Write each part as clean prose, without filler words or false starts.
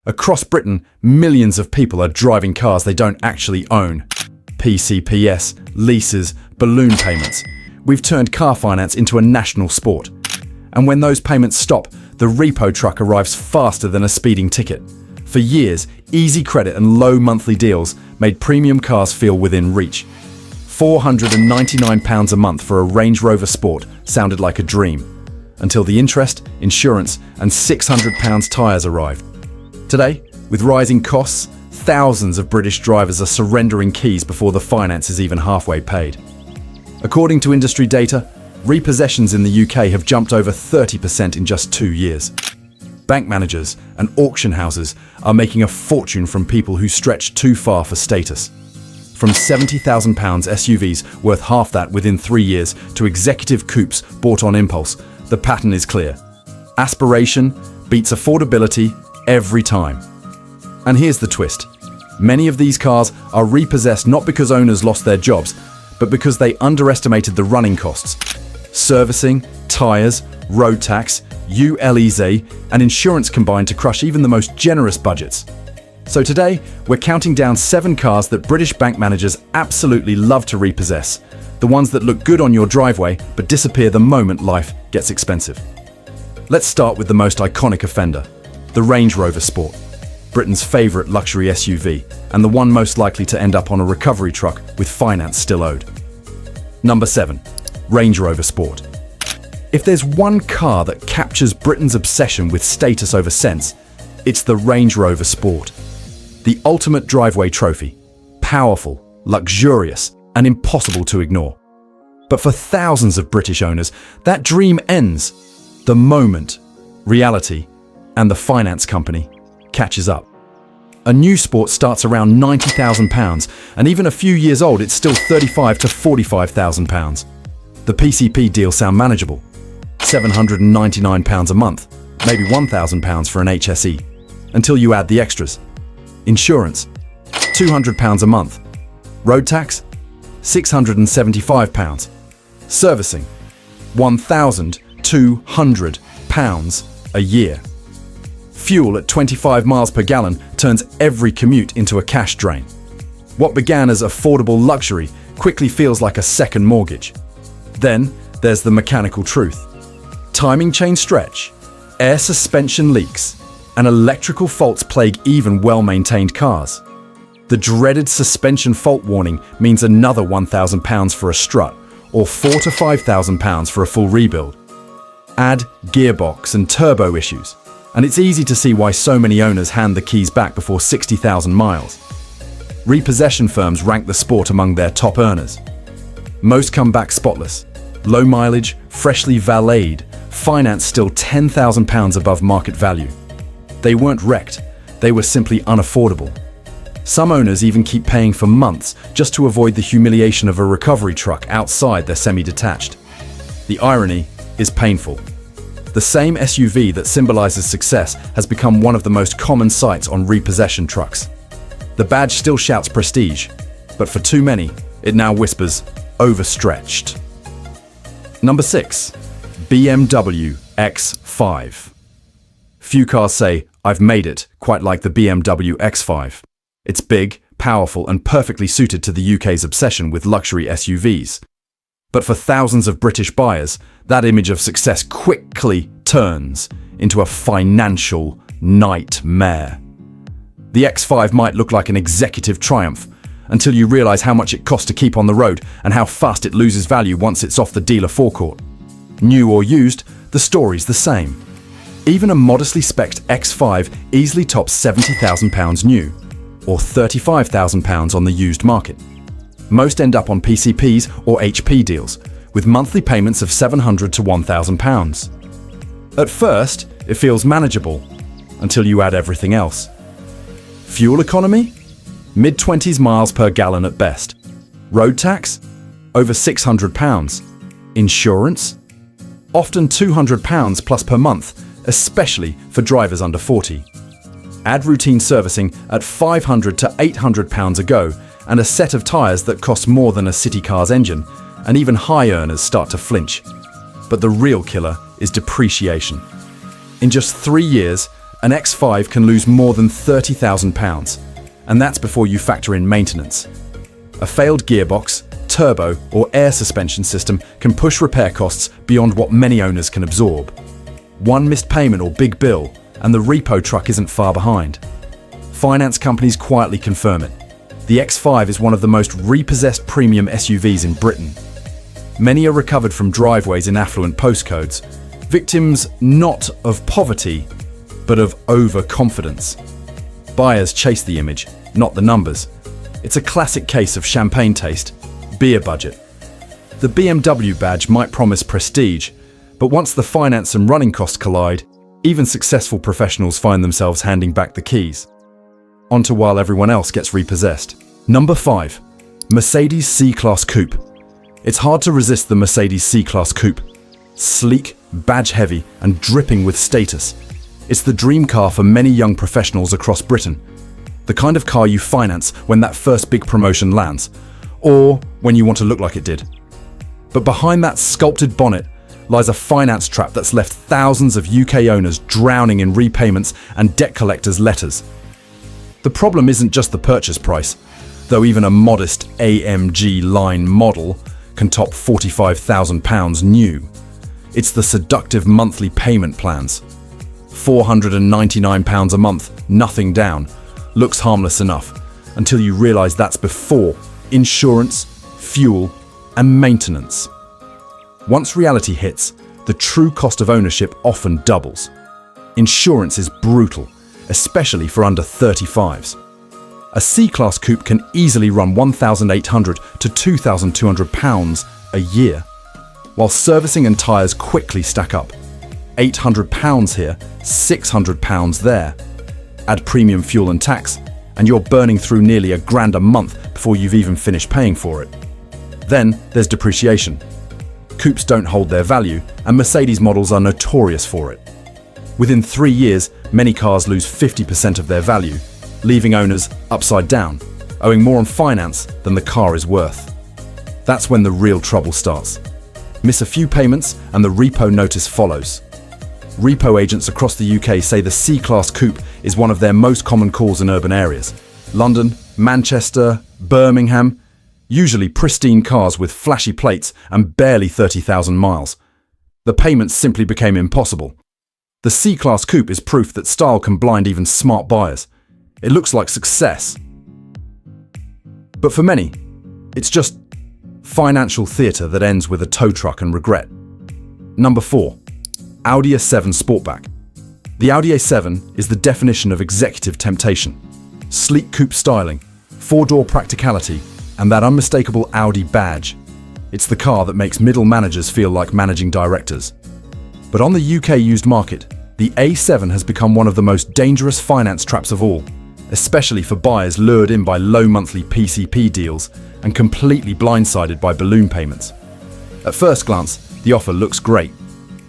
Across Britain, millions of people are driving cars they don't actually own. PCPs, leases, balloon payments. We've turned car finance into a national sport. And when those payments stop, the repo truck arrives faster than a speeding ticket. For years, easy credit and low monthly deals made premium cars feel within reach. £499 a month for a Range Rover Sport sounded like a dream, until the interest, insurance, and £600 tyres arrived. Today, with rising costs, thousands of British drivers are surrendering keys before the finance is even halfway paid. According to industry data, repossessions in the UK have jumped over 30% in just 2 years. Bank managers and auction houses are making a fortune from people who stretch too far for status. From £70,000 SUVs worth half that within 3 years to executive coupes bought on impulse, the pattern is clear. Aspiration beats affordability every time. And here's the twist. Many of these cars are repossessed not because owners lost their jobs, but because they underestimated the running costs. Servicing, tyres, road tax, ULEZ, and insurance combined to crush even the most generous budgets. So today, we're counting down 7 cars that British bank managers absolutely love to repossess. The ones that look good on your driveway, but disappear the moment life gets expensive. Let's start with the most iconic offender, the Range Rover Sport, Britain's favourite luxury SUV, and the one most likely to end up on a recovery truck with finance still owed. Number 7. Range Rover Sport. If there's one car that captures Britain's obsession with status over sense, it's the Range Rover Sport. The ultimate driveway trophy. Powerful, luxurious, and impossible to ignore. But for thousands of British owners, that dream ends the moment reality and the finance company catches up. A new Sport starts around £90,000, and even a few years old, it's still £35,000 to £45,000. The PCP deals sound manageable. £799 a month, maybe £1,000 for an HSE, until you add the extras. Insurance, £200 a month. Road tax, £675. Servicing, £1,200 a year. Fuel at 25 miles per gallon turns every commute into a cash drain. What began as affordable luxury quickly feels like a second mortgage. Then there's the mechanical truth. Timing chain stretch, air suspension leaks, and electrical faults plague even well-maintained cars. The dreaded suspension fault warning means another £1,000 for a strut, or £4,000 to £5,000 for a full rebuild. Add gearbox and turbo issues, and it's easy to see why so many owners hand the keys back before 60,000 miles. Repossession firms rank the Sport among their top earners. Most come back spotless. Low mileage, freshly valeted, finance still £10,000 above market value. They weren't wrecked, they were simply unaffordable. Some owners even keep paying for months just to avoid the humiliation of a recovery truck outside their semi-detached. The irony is painful. The same SUV that symbolizes success has become one of the most common sights on repossession trucks. The badge still shouts prestige, but for too many, it now whispers overstretched. Number 6. BMW X5. Few cars say, "I've made it," quite like the BMW X5. It's big, powerful, and perfectly suited to the UK's obsession with luxury SUVs. But for thousands of British buyers, that image of success quickly turns into a financial nightmare. The X5 might look like an executive triumph, until you realise how much it costs to keep on the road and how fast it loses value once it's off the dealer forecourt. New or used, the story's the same. Even a modestly spec'd X5 easily tops £70,000 new, or £35,000 on the used market. Most end up on PCPs or HP deals, with monthly payments of £700 to £1,000. At first, it feels manageable, until you add everything else. Fuel economy? Mid-20s miles per gallon at best. Road tax? Over £600. Insurance? Often £200 plus per month, especially for drivers under 40. Add routine servicing at £500 to £800 a go, and a set of tyres that cost more than a city car's engine, and even high earners start to flinch. But the real killer is depreciation. In just 3 years, An X5 can lose more than £30,000, and that's before you factor in maintenance. A failed gearbox, turbo, or air suspension system can push repair costs beyond what many owners can absorb. One missed payment or big bill, and the repo truck isn't far behind. Finance companies quietly confirm it. The X5 is one of the most repossessed premium SUVs in Britain. Many are recovered from driveways in affluent postcodes, victims not of poverty, but of overconfidence. Buyers chase the image, not the numbers. It's a classic case of champagne taste, beer budget. The BMW badge might promise prestige, but once the finance and running costs collide, even successful professionals find themselves handing back the keys. Onto while everyone else gets repossessed. Number 5. Mercedes C-Class Coupe. It's hard to resist the Mercedes C-Class Coupe. Sleek, badge-heavy, and dripping with status. It's the dream car for many young professionals across Britain. The kind of car you finance when that first big promotion lands, or when you want to look like it did. But behind that sculpted bonnet lies a finance trap that's left thousands of UK owners drowning in repayments and debt collectors' letters. The problem isn't just the purchase price, though even a modest AMG line model can top £45,000 new. It's the seductive monthly payment plans. £499 a month, nothing down, looks harmless enough, until you realise that's before insurance, fuel, and maintenance. Once reality hits, the true cost of ownership often doubles. Insurance is brutal, especially for under 35s. A C-Class Coupe can easily run £1,800 to £2,200 a year, while servicing and tyres quickly stack up. £800 here, £600 there. Add premium fuel and tax, and you're burning through nearly £1,000 a month before you've even finished paying for it. Then there's depreciation. Coupes don't hold their value, and Mercedes models are notorious for it. Within 3 years, many cars lose 50% of their value, leaving owners upside down, owing more on finance than the car is worth. That's when the real trouble starts. Miss a few payments and the repo notice follows. Repo agents across the UK say the C-Class Coupe is one of their most common calls in urban areas. London, Manchester, Birmingham, usually pristine cars with flashy plates and barely 30,000 miles. The payments simply became impossible. The C-Class Coupe is proof that style can blind even smart buyers. It looks like success. But for many, it's just financial theatre that ends with a tow truck and regret. Number 4. Audi A7 Sportback. The Audi A7 is the definition of executive temptation. Sleek coupe styling, 4-door practicality, and that unmistakable Audi badge. It's the car that makes middle managers feel like managing directors. But on the UK used market, the A7 has become one of the most dangerous finance traps of all, especially for buyers lured in by low monthly PCP deals and completely blindsided by balloon payments. At first glance, the offer looks great.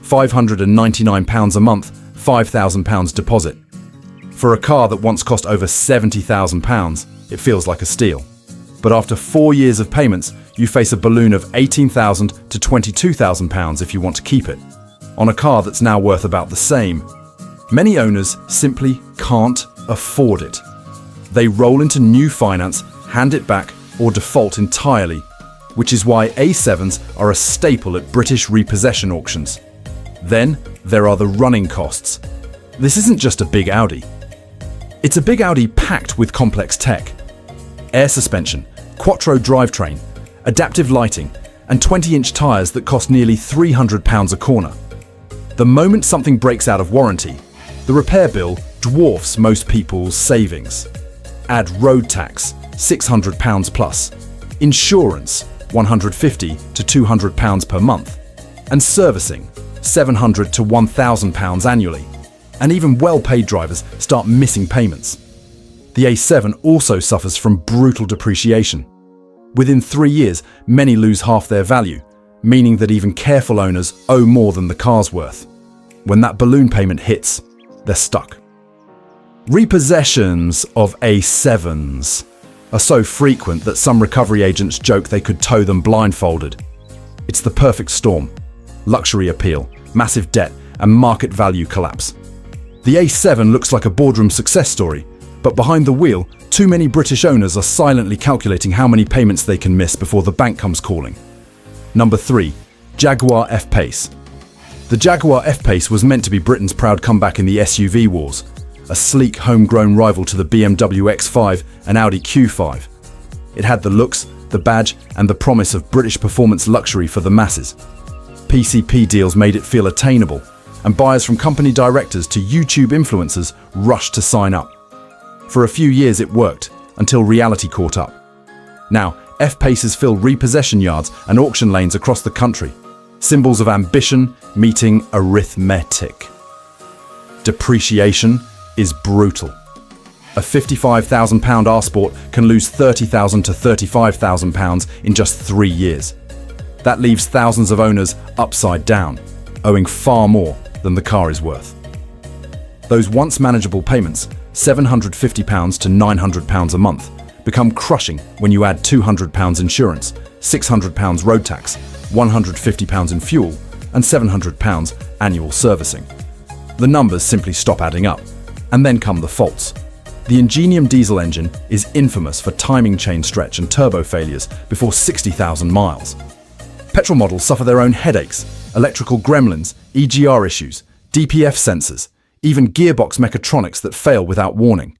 £599 a month, £5,000 deposit. For a car that once cost over £70,000, it feels like a steal. But after 4 years of payments, you face a balloon of £18,000 to £22,000 if you want to keep it, on a car that's now worth about the same. Many owners simply can't afford it. They roll into new finance, hand it back, or default entirely, which is why A7s are a staple at British repossession auctions. Then there are the running costs. This isn't just a big Audi. It's a big Audi packed with complex tech. Air suspension, quattro drivetrain, adaptive lighting, and 20-inch tyres that cost nearly £300 a corner. The moment something breaks out of warranty, the repair bill dwarfs most people's savings. Add road tax, £600 plus, insurance, £150 to £200 per month, and servicing, £700 to £1,000 annually, and even well-paid drivers start missing payments. The A7 also suffers from brutal depreciation. Within 3 years, many lose half their value, meaning that even careful owners owe more than the car's worth. When that balloon payment hits, they're stuck. Repossessions of A7s are so frequent that some recovery agents joke they could tow them blindfolded. It's the perfect storm: luxury appeal, massive debt, and market value collapse. The A7 looks like a boardroom success story, but behind the wheel, too many British owners are silently calculating how many payments they can miss before the bank comes calling. Number 3. Jaguar F-Pace. The Jaguar F-Pace was meant to be Britain's proud comeback in the SUV wars, a sleek homegrown rival to the BMW X5 and Audi Q5. It had the looks, the badge, and the promise of British performance luxury for the masses. PCP deals made it feel attainable, and buyers from company directors to YouTube influencers rushed to sign up. For a few years it worked, until reality caught up. Now, F-Paces fill repossession yards and auction lanes across the country, symbols of ambition meeting arithmetic. Depreciation is brutal. A £55,000 R-Sport can lose £30,000 to £35,000 in just 3 years. That leaves thousands of owners upside down, owing far more than the car is worth. Those once manageable payments, £750 to £900 a month, become crushing when you add £200 insurance, £600 road tax, £150 in fuel, and £700 annual servicing. The numbers simply stop adding up, and then come the faults. The Ingenium diesel engine is infamous for timing chain stretch and turbo failures before 60,000 miles. Petrol models suffer their own headaches, electrical gremlins, EGR issues, DPF sensors, even gearbox mechatronics that fail without warning.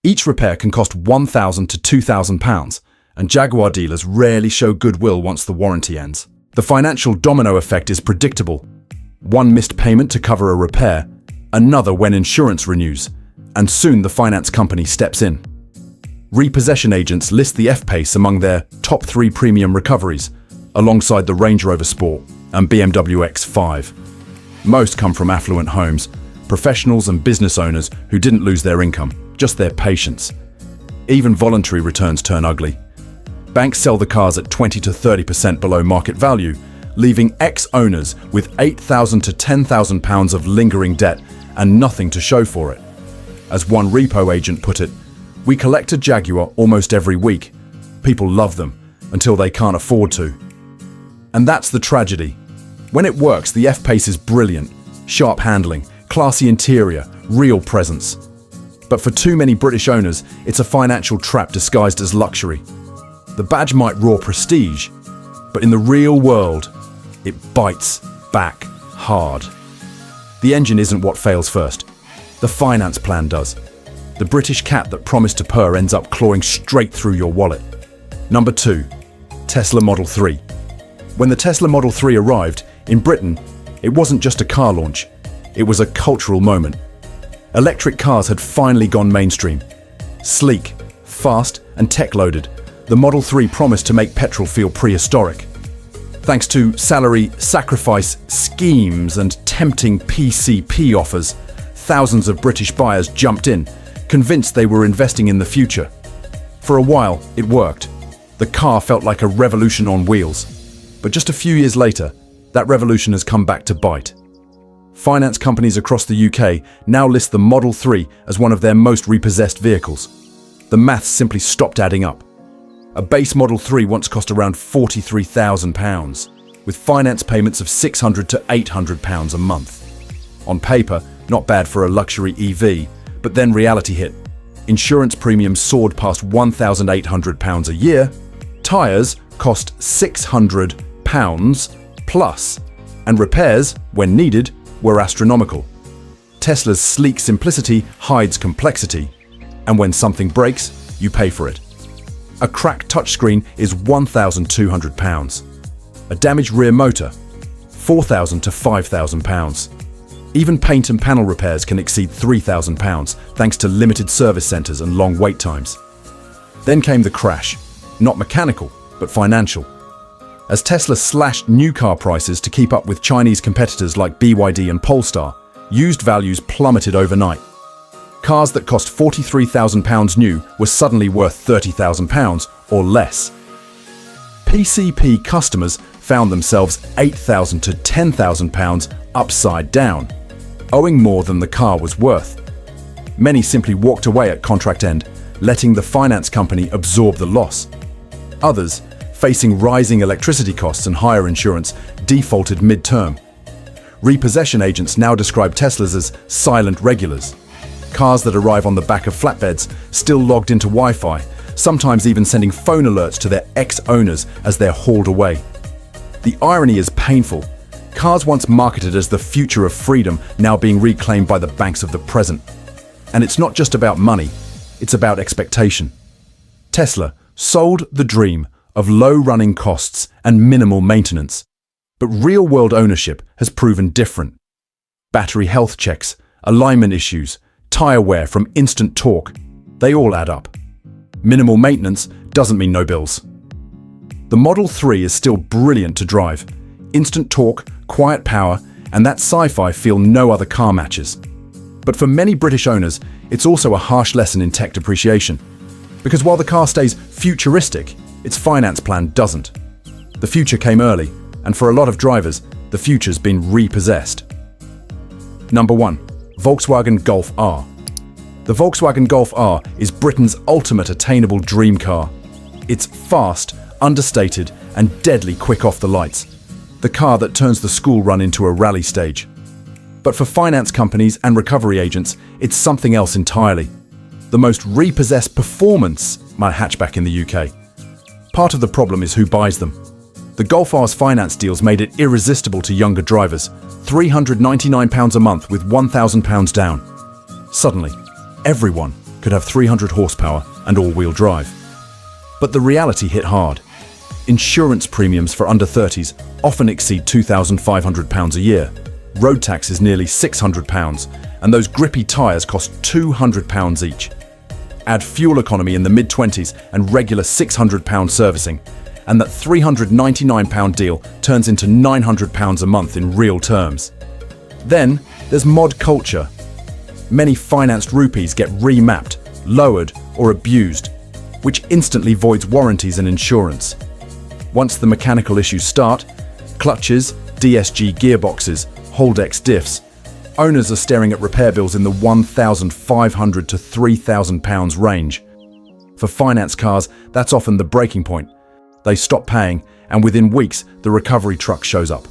Each repair can cost £1,000 to £2,000, and Jaguar dealers rarely show goodwill once the warranty ends. The financial domino effect is predictable. One missed payment to cover a repair, another when insurance renews, and soon the finance company steps in. Repossession agents list the F-Pace among their top 3 premium recoveries, alongside the Range Rover Sport and BMW X5. Most come from affluent homes, professionals and business owners who didn't lose their income, just their patience. Even voluntary returns turn ugly. Banks sell the cars at 20 to 30% below market value, leaving ex-owners with £8,000 to £10,000 of lingering debt and nothing to show for it. As one repo agent put it, "We collect a Jaguar almost every week. People love them until they can't afford to." And that's the tragedy. When it works, the F-Pace is brilliant. Sharp handling, classy interior, real presence. But for too many British owners, it's a financial trap disguised as luxury. The badge might roar prestige, but in the real world, it bites back hard. The engine isn't what fails first. The finance plan does. The British cat that promised to purr ends up clawing straight through your wallet. Number 2. Tesla Model 3. When the Tesla Model 3 arrived, in Britain, it wasn't just a car launch, it was a cultural moment. Electric cars had finally gone mainstream. Sleek, fast, and tech-loaded, the Model 3 promised to make petrol feel prehistoric. Thanks to salary sacrifice schemes and tempting PCP offers, thousands of British buyers jumped in, convinced they were investing in the future. For a while, it worked. The car felt like a revolution on wheels. But just a few years later, that revolution has come back to bite. Finance companies across the UK now list the Model 3 as one of their most repossessed vehicles. The maths simply stopped adding up. A base Model 3 once cost around £43,000, with finance payments of £600 to £800 a month. On paper, not bad for a luxury EV, but then reality hit. Insurance premiums soared past £1,800 a year, tyres cost £600 plus, and repairs, when needed, were astronomical. Tesla's sleek simplicity hides complexity, and when something breaks, you pay for it. A cracked touchscreen is £1,200. A damaged rear motor, £4,000 to £5,000. Even paint and panel repairs can exceed £3,000 thanks to limited service centres and long wait times. Then came the crash, not mechanical, but financial. As Tesla slashed new car prices to keep up with Chinese competitors like BYD and Polestar, used values plummeted overnight. Cars that cost £43,000 new were suddenly worth £30,000 or less. PCP customers found themselves £8,000 to £10,000 upside down, owing more than the car was worth. Many simply walked away at contract end, letting the finance company absorb the loss. Others, facing rising electricity costs and higher insurance, defaulted mid-term. Repossession agents now describe Teslas as silent regulars. Cars that arrive on the back of flatbeds, still logged into Wi-Fi, sometimes even sending phone alerts to their ex-owners as they're hauled away. The irony is painful. Cars once marketed as the future of freedom, now being reclaimed by the banks of the present. And it's not just about money, it's about expectation. Tesla sold the dream of low running costs and minimal maintenance. But real-world ownership has proven different. Battery health checks, alignment issues, tire wear from instant torque, they all add up. Minimal maintenance doesn't mean no bills. The Model 3 is still brilliant to drive. Instant torque, quiet power, and that sci-fi feel no other car matches. But for many British owners, it's also a harsh lesson in tech depreciation. Because while the car stays futuristic, its finance plan doesn't. The future came early, and for a lot of drivers, the future's been repossessed. Number 1. Volkswagen Golf R. The Volkswagen Golf R is Britain's ultimate attainable dream car. It's fast, understated, and deadly quick off the lights. The car that turns the school run into a rally stage. But for finance companies and recovery agents, it's something else entirely. The most repossessed performance hatchback in the UK. Part of the problem is who buys them. The Golf R's finance deals made it irresistible to younger drivers. £399 a month with £1,000 down. Suddenly, everyone could have 300 horsepower and all-wheel drive. But the reality hit hard. Insurance premiums for under 30s often exceed £2,500 a year. Road tax is nearly £600, and those grippy tyres cost £200 each. Add fuel economy in the mid-20s and regular £600 servicing, and that £399 deal turns into £900 a month in real terms. Then there's mod culture. Many financed rupees get remapped, lowered, or abused, which instantly voids warranties and insurance. Once the mechanical issues start, clutches, DSG gearboxes, Holdex diffs, owners are staring at repair bills in the £1,500 to £3,000 range. For finance cars, that's often the breaking point. They stop paying, and within weeks, the recovery truck shows up.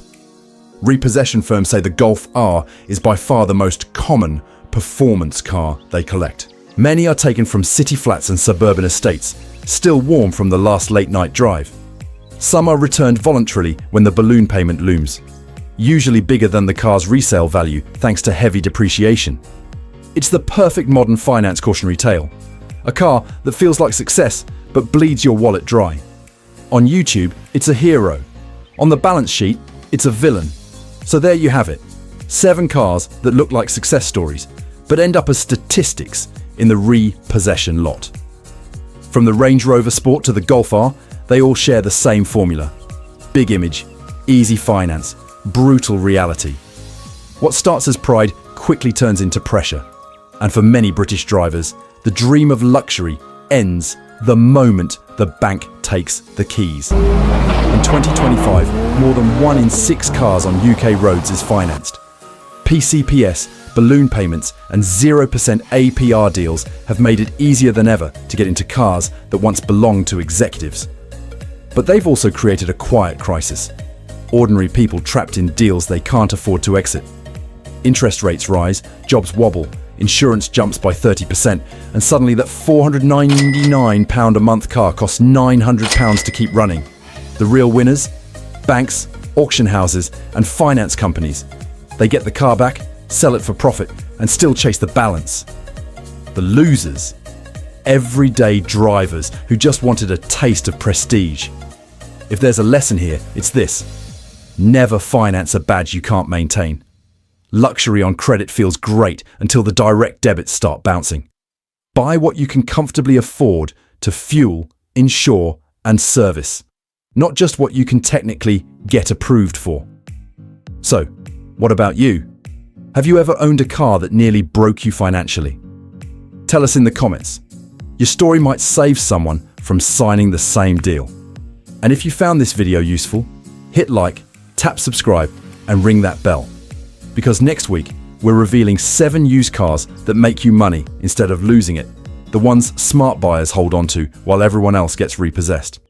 Repossession firms say the Golf R is by far the most common performance car they collect. Many are taken from city flats and suburban estates, still warm from the last late-night drive. Some are returned voluntarily when the balloon payment looms, usually bigger than the car's resale value thanks to heavy depreciation. It's the perfect modern finance cautionary tale. A car that feels like success but bleeds your wallet dry. On YouTube, it's a hero. On the balance sheet, it's a villain. So there you have it. 7 cars that look like success stories, but end up as statistics in the repossession lot. From the Range Rover Sport to the Golf R, they all share the same formula. Big image, easy finance, brutal reality. What starts as pride quickly turns into pressure. And for many British drivers, the dream of luxury ends the moment the bank takes the keys. In 2025, more than 1 in 6 cars on UK roads is financed. PCPS, balloon payments, and 0% APR deals have made it easier than ever to get into cars that once belonged to executives. But they've also created a quiet crisis. Ordinary people trapped in deals they can't afford to exit. Interest rates rise, jobs wobble, insurance jumps by 30%, and suddenly that £499 a month car costs £900 to keep running. The real winners? Banks, auction houses, and finance companies. They get the car back, sell it for profit, and still chase the balance. The losers? Everyday drivers who just wanted a taste of prestige. If there's a lesson here, it's this. Never finance a badge you can't maintain. Luxury on credit feels great until the direct debits start bouncing. Buy what you can comfortably afford to fuel, insure, and service. Not just what you can technically get approved for. So, what about you? Have you ever owned a car that nearly broke you financially? Tell us in the comments. Your story might save someone from signing the same deal. And if you found this video useful, hit like, tap subscribe, and ring that bell. Because next week, we're revealing 7 used cars that make you money instead of losing it. The ones smart buyers hold on to while everyone else gets repossessed.